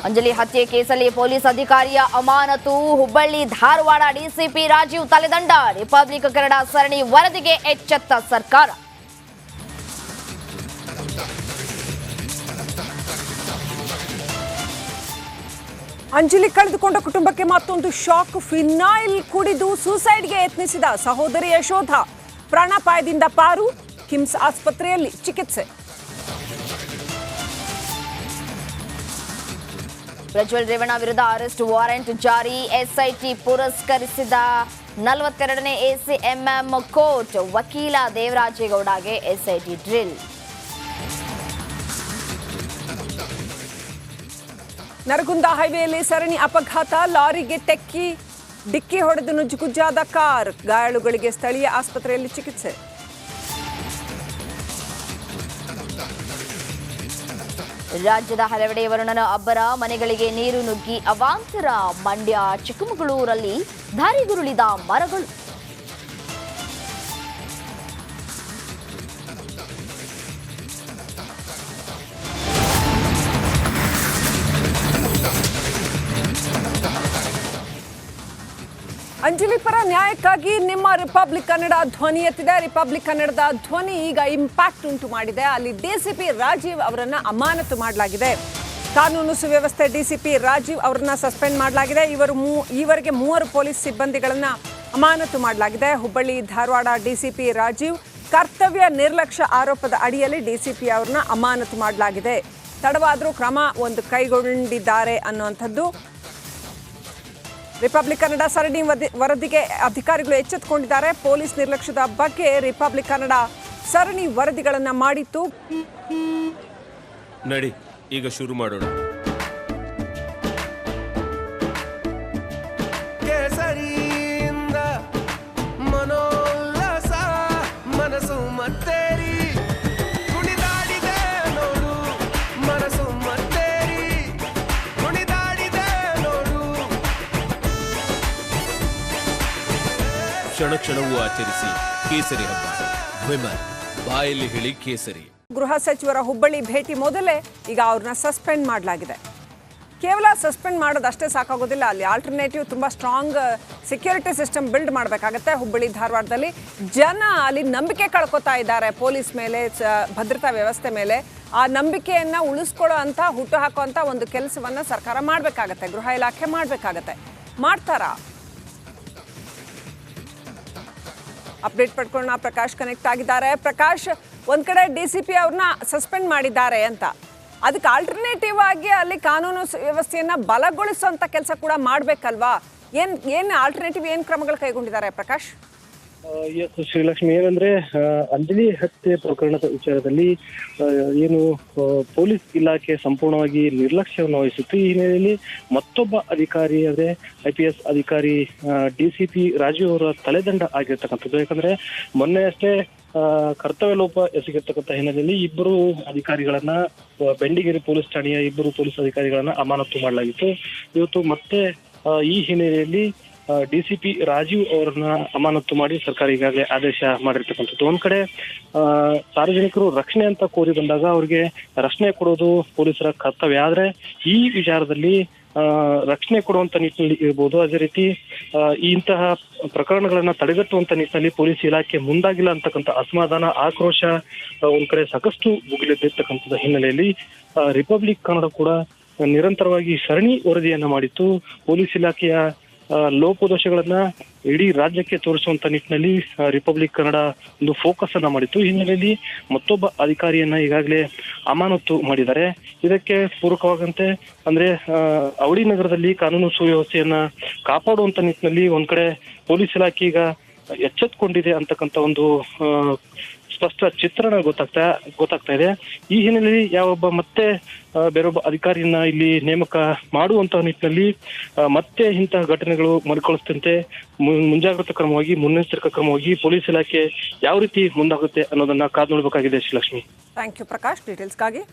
ಅಂಜಲಿ ಹತ್ಯೆ ಕೇಸಲ್ಲಿ ಪೊಲೀಸ್ ಅಧಿಕಾರಿಯ ಅಮಾನತು. ಹುಬ್ಬಳ್ಳಿ ಧಾರವಾಡ ಡಿಸಿಪಿ ರಾಜೀವ್ ತಲೆದಂಡ. ರಿಪಬ್ಲಿಕ್ ಕನ್ನಡ ಸರಣಿ ವರದಿಗೆ ಎಚ್ಚೆತ್ತ ಸರ್ಕಾರ. ಅಂಜಲಿ ಕಳೆದುಕೊಂಡ ಕುಟುಂಬಕ್ಕೆ ಮತ್ತೊಂದು ಶಾಕ್. ಫಿನಾಯಿಲ್ ಕುಡಿದು ಸೂಸೈಡ್ಗೆ ಯತ್ನಿಸಿದ ಸಹೋದರಿಯ ಶೋಧ. ಪ್ರಾಣಾಪಾಯದಿಂದ ಪಾರು. ಕಿಮ್ಸ್ ಆಸ್ಪತ್ರೆಯಲ್ಲಿ ಚಿಕಿತ್ಸೆ. ಪ್ರಜ್ವಲ್ ರೇವಣ್ಣ ವಿರುದ್ಧ ಅರೆಸ್ಟ್ ವಾರೆಂಟ್ ಜಾರಿ. ಎಸ್ಐಟಿ ಪುರಸ್ಕರಿಸಿದ 42ನೇ ಎಸಿಎಂಎಂ ಕೋರ್ಟ್. ವಕೀಲ ದೇವರಾಜೇಗೌಡಗೆ ಎಸ್ಐಟಿ ಡ್ರಿಲ್. ನರಗುಂದ ಹೈವೇಯಲ್ಲಿ ಸರಣಿ ಅಪಘಾತ. ಲಾರಿಗೆ ಡಿಕ್ಕಿ ಹೊಡೆದು ನುಜ್ಜುಗುಜ್ಜಾದ ಕಾರ್. ಗಾಯಾಳುಗಳಿಗೆ ಸ್ಥಳೀಯ ಆಸ್ಪತ್ರೆಯಲ್ಲಿ ಚಿಕಿತ್ಸೆ. ರಾಜ್ಯದ ಹಲವೆಡೆ ವರುಣನ ಅಬ್ಬರ. ಮನೆಗಳಿಗೆ ನೀರು ನುಗ್ಗಿ ಅವಾಂತರ. ಮಂಡ್ಯ ಚಿಕ್ಕಮಗಳೂರಲ್ಲಿ ಧಾರಿಗುರುಳಿದ ಮರಗಳು. ಅಂಜಲಿ ಪರ ನ್ಯಾಯಕ್ಕಾಗಿ ನಿಮ್ಮ ರಿಪಬ್ಲಿಕ್ ಕನ್ನಡ ಧ್ವನಿ ಎತ್ತಿದೆ. ರಿಪಬ್ಲಿಕ್ ಕನ್ನಡದ ಧ್ವನಿ ಈಗ ಇಂಪ್ಯಾಕ್ಟ್ ಉಂಟು ಮಾಡಿದೆ. ಅಲ್ಲಿ ಡಿಸಿಪಿ ರಾಜೀವ್ ಅವರನ್ನ ಅಮಾನತು ಮಾಡಲಾಗಿದೆ. ಕಾನೂನು ಸುವ್ಯವಸ್ಥೆ ಡಿಸಿಪಿ ರಾಜೀವ್ ಅವರನ್ನ ಸಸ್ಪೆಂಡ್ ಮಾಡಲಾಗಿದೆ. ಈವರೆಗೆ 3 ಪೊಲೀಸ್ ಸಿಬ್ಬಂದಿಗಳನ್ನ ಅಮಾನತು ಮಾಡಲಾಗಿದೆ. ಹುಬ್ಬಳ್ಳಿ ಧಾರವಾಡ ಡಿಸಿಪಿ ರಾಜೀವ್ ಕರ್ತವ್ಯ ನಿರ್ಲಕ್ಷ್ಯ ಆರೋಪದ ಅಡಿಯಲ್ಲಿ ಡಿಸಿಪಿ ಅವರನ್ನ ಅಮಾನತು ಮಾಡಲಾಗಿದೆ. ತಡವಾದರೂ ಕ್ರಮ ಕೈಗೊಂಡಿದ್ದಾರೆ ಅನ್ನುವಂಥದ್ದು. ರಿಪಬ್ಲಿಕ್ ಕನ್ನಡ ಸರಣಿ ವರದಿಗೆ ಅಧಿಕಾರಿಗಳು ಎಚ್ಚೆತ್ತುಕೊಂಡಿದ್ದಾರೆ. ಪೊಲೀಸ್ ನಿರ್ಲಕ್ಷ್ಯದ ಬಗ್ಗೆ ರಿಪಬ್ಲಿಕ್ ಕನ್ನಡ ಸರಣಿ ವರದಿಗಳನ್ನು ಮಾಡಿತ್ತು. ನಡಿ ಈಗ ಶುರು ಮಾಡೋಣ. ಕೇಸರಿಯಿಂದ ಮನೋಲ್ಲಾಸ ಮನಸ್ಸು ಮತ್ತೇರಿ ಕುಣಿದಾಡಿದೆ ನೋಡು. ಮನಸ್ಸು ಮತ್ತೇರಿ ಕುಣಿದಾಡಿದೆ ನೋಡು. ಕ್ಷಣ ಕ್ಷಣವೂ ಆಚರಿಸಿ ಕೇಸರಿ ಹಬ್ಬ. ವಿಮಲ್ ಬಾಯಲ್ಲಿ ಹೇಳಿ ಕೇಸರಿ. ಗೃಹ ಸಚಿವರ ಹುಬ್ಬಳ್ಳಿ ಭೇಟಿ ಮೊದಲೇ ಈಗ ಅವ್ರನ್ನ ಸಸ್ಪೆಂಡ್ ಮಾಡಲಾಗಿದೆ. ಕೇವಲ ಸಸ್ಪೆಂಡ್ ಮಾಡೋದಷ್ಟೇ ಸಾಕಾಗೋದಿಲ್ಲ. ಅಲ್ಲಿ ಆಲ್ಟರ್ನೇಟಿವ್ ತುಂಬ ಸ್ಟ್ರಾಂಗ್ ಸೆಕ್ಯೂರಿಟಿ ಸಿಸ್ಟಮ್ ಬಿಲ್ಡ್ ಮಾಡಬೇಕಾಗತ್ತೆ. ಹುಬ್ಬಳ್ಳಿ ಧಾರವಾಡದಲ್ಲಿ ಜನ ಅಲ್ಲಿ ನಂಬಿಕೆ ಕಳ್ಕೊತಾ ಇದ್ದಾರೆ ಪೊಲೀಸ್ ಮೇಲೆ, ಭದ್ರತಾ ವ್ಯವಸ್ಥೆ ಮೇಲೆ. ಆ ನಂಬಿಕೆಯನ್ನು ಉಳಿಸ್ಕೊಳ್ಳೋ ಅಂತ ಹುಟ್ಟುಹಾಕೋ ಅಂತ ಒಂದು ಕೆಲಸವನ್ನು ಸರ್ಕಾರ ಮಾಡಬೇಕಾಗತ್ತೆ, ಗೃಹ ಇಲಾಖೆ ಮಾಡಬೇಕಾಗತ್ತೆ. ಮಾಡ್ತಾರಾ? ಅಪ್ಡೇಟ್ ಪಡ್ಕೊಳ್ಳೋಣ. ಪ್ರಕಾಶ್ ಕನೆಕ್ಟ್ ಆಗಿದ್ದಾರೆ. ಪ್ರಕಾಶ್, ಒಂದ್ ಕಡೆ ಡಿಸಿಪಿ ಅವ್ರನ್ನ ಸಸ್ಪೆಂಡ್ ಮಾಡಿದ್ದಾರೆ ಅಂತ, ಅದಕ್ಕೆ ಆಲ್ಟರ್ನೇಟಿವ್ ಆಗಿ ಅಲ್ಲಿ ಕಾನೂನು ವ್ಯವಸ್ಥೆಯನ್ನ ಬಲಗೊಳಿಸುವಂತ ಕೆಲಸ ಕೂಡ ಮಾಡ್ಬೇಕಲ್ವಾ? ಏನ್ ಆಲ್ಟರ್ನೇಟಿವ್ ಏನ್ ಕ್ರಮಗಳು ಕೈಗೊಂಡಿದ್ದಾರೆ ಪ್ರಕಾಶ್? ಎಸ್ ಶ್ರೀಲಕ್ಷ್ಮಿ, ಏನಂದ್ರೆ ಅಂಜಲಿ ಹತ್ಯೆ ಪ್ರಕರಣದ ವಿಚಾರದಲ್ಲಿ ಏನು ಪೊಲೀಸ್ ಇಲಾಖೆ ಸಂಪೂರ್ಣವಾಗಿ ನಿರ್ಲಕ್ಷ್ಯವನ್ನು ವಹಿಸಿತ್ತು. ಈ ಹಿನ್ನೆಲೆಯಲ್ಲಿ ಮತ್ತೊಬ್ಬ ಅಧಿಕಾರಿ ಅಂದ್ರೆ IPS ಅಧಿಕಾರಿ DCP ರಾಜೀವ್ ಅವರ ತಲೆದಂಡ ಆಗಿರ್ತಕ್ಕಂಥದ್ದು. ಯಾಕಂದ್ರೆ ಮೊನ್ನೆ ಅಷ್ಟೇ ಕರ್ತವ್ಯ ಲೋಪ ಎಸಗಿರ್ತಕ್ಕಂಥ ಹಿನ್ನೆಲೆಯಲ್ಲಿ 2 ಅಧಿಕಾರಿಗಳನ್ನ, ಬೆಂಡಿಗೇರಿ ಪೊಲೀಸ್ ಠಾಣೆಯ 2 ಪೊಲೀಸ್ ಅಧಿಕಾರಿಗಳನ್ನ ಅಮಾನತು ಮಾಡಲಾಗಿತ್ತು. ಇವತ್ತು ಮತ್ತೆ ಈ ಹಿನ್ನೆಲೆಯಲ್ಲಿ DCP ರಾಜೀವ್ ಅವರನ್ನ ಅಮಾನತು ಮಾಡಿ ಸರ್ಕಾರ ಈಗಾಗಲೇ ಆದೇಶ ಮಾಡಿರ್ತಕ್ಕಂಥದ್ದು. ಒಂದ್ ಕಡೆ ಸಾರ್ವಜನಿಕರು ರಕ್ಷಣೆ ಅಂತ ಕೋರಿ ಬಂದಾಗ ಅವ್ರಿಗೆ ರಕ್ಷಣೆ ಕೊಡೋದು ಪೊಲೀಸರ ಕರ್ತವ್ಯ. ಆದ್ರೆ ಈ ವಿಚಾರದಲ್ಲಿ ರಕ್ಷಣೆ ಕೊಡುವಂತ ನಿಟ್ಟಿನಲ್ಲಿ ಇರ್ಬೋದು, ಅದೇ ರೀತಿ ಇಂತಹ ಪ್ರಕರಣಗಳನ್ನ ತಡೆಗಟ್ಟುವಂತ ನಿಟ್ಟಿನಲ್ಲಿ ಪೊಲೀಸ್ ಇಲಾಖೆ ಮುಂದಾಗಿಲ್ಲ ಅಂತಕ್ಕಂಥ ಅಸಮಾಧಾನ, ಆಕ್ರೋಶ ಒಂದ್ ಕಡೆ ಸಾಕಷ್ಟು ಭುಗಿಲೆದ್ದಿರ್ತಕ್ಕಂಥದ್ದು ಹಿನ್ನೆಲೆಯಲ್ಲಿ ರಿಪಬ್ಲಿಕ್ ಕನ್ನಡ ಕೂಡ ನಿರಂತರವಾಗಿ ಸರಣಿ ವರದಿಯನ್ನ ಮಾಡಿತ್ತು. ಪೊಲೀಸ್ ಇಲಾಖೆಯ ಲೋಪದೋಷಗಳನ್ನ ಇಡೀ ರಾಜ್ಯಕ್ಕೆ ತೋರಿಸುವಂತ ನಿಟ್ಟಿನಲ್ಲಿ ರಿಪಬ್ಲಿಕ್ ಕನ್ನಡ ಒಂದು ಫೋಕಸ್ ಅನ್ನ ಮಾಡಿತ್ತು. ಈ ಹಿನ್ನೆಲೆಯಲ್ಲಿ ಮತ್ತೊಬ್ಬ ಅಧಿಕಾರಿಯನ್ನ ಈಗಾಗಲೇ ಅಮಾನತು ಮಾಡಿದ್ದಾರೆ. ಇದಕ್ಕೆ ಪೂರಕವಾಗಂತೆ ಅಂದ್ರೆ ಅವಳಿ ನಗರದಲ್ಲಿ ಕಾನೂನು ಸುವ್ಯವಸ್ಥೆಯನ್ನ ಕಾಪಾಡುವಂತ ನಿಟ್ಟಿನಲ್ಲಿ ಒಂದ್ ಕಡೆ ಪೊಲೀಸ್ ಇಲಾಖೆ ಈಗ ಎಚ್ಚೆತ್ತುಕೊಂಡಿದೆ ಅಂತಕ್ಕಂಥ ಒಂದು ಸ್ಪಷ್ಟ ಚಿತ್ರಣ ಗೊತ್ತಾಗ್ತಾ ಇದೆ. ಈ ಹಿನ್ನೆಲೆಯಲ್ಲಿ ಯಾವೊಬ್ಬ ಮತ್ತೆ ಬೇರೊಬ್ಬ ಅಧಿಕಾರಿಯನ್ನ ಇಲ್ಲಿ ನೇಮಕ ಮಾಡುವಂತಹ ನಿಟ್ಟಿನಲ್ಲಿ ಮತ್ತೆ ಇಂತಹ ಘಟನೆಗಳು ಮರುಕಳಿಸದಂತೆ ಮುಂಜಾಗ್ರತಾ ಕ್ರಮವಾಗಿ, ಮುನ್ನೆಚ್ಚರಿಕಾ ಕ್ರಮವಾಗಿ ಪೊಲೀಸ್ ಇಲಾಖೆ ಯಾವ ರೀತಿ ಮುಂದಾಗುತ್ತೆ ಅನ್ನೋದನ್ನ ಕಾದು ನೋಡಬೇಕಾಗಿದೆ ಶ್ರೀಲಕ್ಷ್ಮಿ. Thank you Prakash, ಡೀಟೇಲ್ಸ್ಗಾಗಿ.